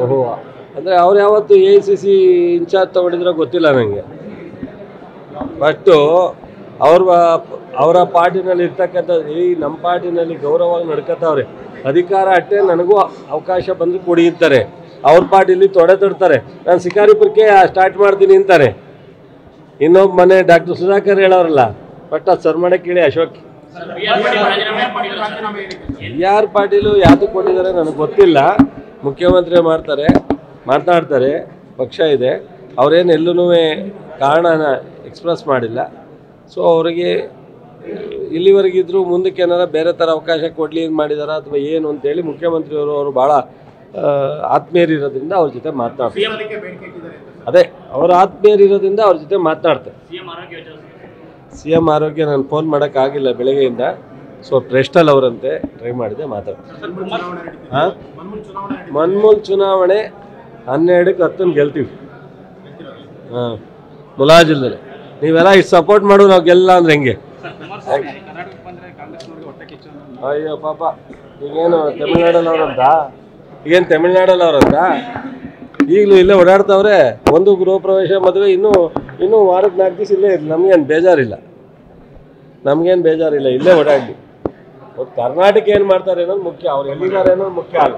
ಓಹೋ, ಅಂದರೆ ಅವ್ರು ಯಾವತ್ತು AICC ಇನ್ಚಾರ್ಜ್ ತೊಗೊಂಡಿದ್ರೋ ಗೊತ್ತಿಲ್ಲ ನನಗೆ. ಬಟ್ಟು ಅವರ ಪಾರ್ಟಿನಲ್ಲಿ ಇರ್ತಕ್ಕಂಥ ನಮ್ಮ ಪಾರ್ಟಿನಲ್ಲಿ ಗೌರವವಾಗಿ ನಡ್ಕೊತಾವ್ರೆ. ಅಧಿಕಾರ ಅಟ್ಟೆ ನನಗೂ ಅವಕಾಶ ಬಂದು ಕೊಡಿ ಅಂತಾರೆ. ಅವ್ರ ಪಾರ್ಟಿಲಿ ತೊಡ್ತಾರೆ. ನಾನು ಶಿಕಾರಿಪುರಕ್ಕೆ ಸ್ಟಾರ್ಟ್ ಮಾಡ್ತೀನಿ ಅಂತಾರೆ. ಇನ್ನೊಬ್ಬ ಮನೆ ಡಾಕ್ಟರ್ ಸುಧಾಕರ್ ಹೇಳೋರಲ್ಲ, ಬಟ್ ಅದು ಸರ್ಮಡೆ ಕೇಳಿ ಅಶೋಕ್ ಯಾರ ಪಾರ್ಟಿಲೂ ಯಾವುದು ಕೊಟ್ಟಿದ್ದಾರೆ ನನಗೆ ಗೊತ್ತಿಲ್ಲ. ಮುಖ್ಯಮಂತ್ರಿ ಮಾತನಾಡ್ತಾರೆ, ಪಕ್ಷ ಇದೆ, ಅವರೇನು ಎಲ್ಲೂ ಕಾರಣನ ಎಕ್ಸ್ಪ್ರೆಸ್ ಮಾಡಿಲ್ಲ. ಸೊ ಅವರಿಗೆ ಇಲ್ಲಿವರೆಗಿದ್ರು ಮುಂದಕ್ಕೆ ಏನಾರ ಬೇರೆ ಥರ ಅವಕಾಶ ಕೊಡಲಿ ಏನು ಮಾಡಿದಾರ ಅಥವಾ ಏನು ಅಂತೇಳಿ ಮುಖ್ಯಮಂತ್ರಿಯವರು ಅವರು ಭಾಳ ಆತ್ಮೀಯರಿರೋದ್ರಿಂದ ಅವ್ರ ಜೊತೆ ಮಾತನಾಡ್ತಾರೆ. ಅದೇ ಅವ್ರ ಆತ್ಮೀಯರಿರೋದ್ರಿಂದ ಅವ್ರ ಜೊತೆ ಮಾತನಾಡ್ತಾರೆ. CM ಆರೋಗ್ಯ ನಾನು ಫೋನ್ ಮಾಡೋಕ್ಕಾಗಿಲ್ಲ ಬೆಳಗ್ಗೆಯಿಂದ. ಸೊ ಪ್ರೆಸ್ಟಲ್ ಅವರಂತೆ ಟ್ರೈ ಮಾಡಿದೆ, ಮಾತಾಡ್ತಾರೆ. ಹಾಂ, ಮನ್ಮೂಲ್ ಚುನಾವಣೆ 12-10 ಗೆಲ್ತೀವಿ. ಹಾಂ, ಮುಲಾಜಿಲ್ದರೆ ನೀವೆಲ್ಲ ಇಷ್ಟು ಸಪೋರ್ಟ್ ಮಾಡು, ನಾವು ಗೆಲ್ಲ ಅಂದ್ರೆ ಹೆಂಗೆ? ಅಯ್ಯೋ ಪಾಪ, ಈಗೇನು ತಮಿಳ್ನಾಡಲ್ಲವ್ರಂತ ಈಗಲೂ ಇಲ್ಲೇ ಓಡಾಡ್ತಾವ್ರೆ. ಒಂದು ಗೃಹ ಪ್ರವೇಶ, ಮದುವೆ, ಇನ್ನೂ ವಾರಕ್ಕೆ 4 ದಿವಸ ಇಲ್ಲೇ ಇರಲಿ. ನಮಗೇನು ಬೇಜಾರಿಲ್ಲ, ಇಲ್ಲೇ ಓಡಾಡಲಿ. ಕರ್ನಾಟಕ ಏನು ಮಾಡ್ತಾರೆ ಅನ್ನೋದು ಮುಖ್ಯ, ಅವ್ರು ಎಲ್ಲಿದ್ದಾರೆ ಅನ್ನೋದು ಮುಖ್ಯ ಅಲ್ಲ.